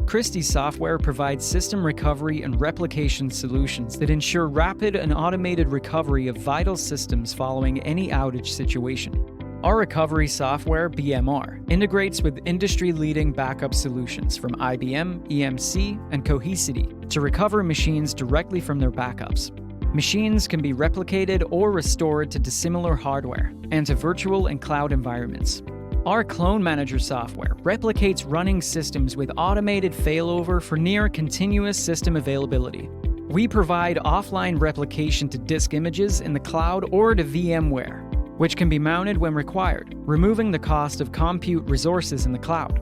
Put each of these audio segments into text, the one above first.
Cristie Software provides system recovery and replication solutions that ensure rapid and automated recovery of vital systems following any outage situation. Our recovery software, BMR, integrates with industry-leading backup solutions from IBM, EMC, and Cohesity to recover machines directly from their backups. Machines can be replicated or restored to dissimilar hardware and to virtual and cloud environments. Our Clone Manager software replicates running systems with automated failover for near-continuous system availability. We provide offline replication to disk images in the cloud or to VMware, which can be mounted when required, removing the cost of compute resources in the cloud.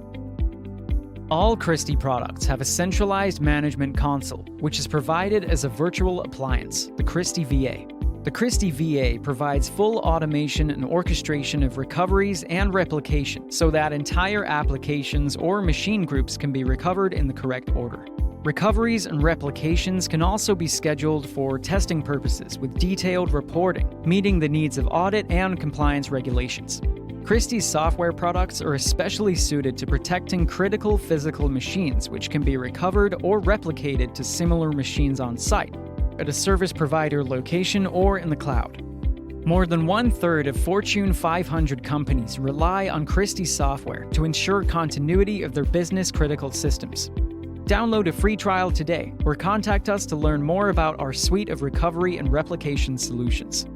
All Cristie products have a centralized management console, which is provided as a virtual appliance, the Cristie VA. The Cristie VA provides full automation and orchestration of recoveries and replication so that entire applications or machine groups can be recovered in the correct order. Recoveries and replications can also be scheduled for testing purposes with detailed reporting, meeting the needs of audit and compliance regulations. Cristie's software products are especially suited to protecting critical physical machines, which can be recovered or replicated to similar machines on site, at a service provider location, or in the cloud. More than 1/3 of Fortune 500 companies rely on Cristie Software to ensure continuity of their business-critical systems. Download a free trial today or contact us to learn more about our suite of recovery and replication solutions.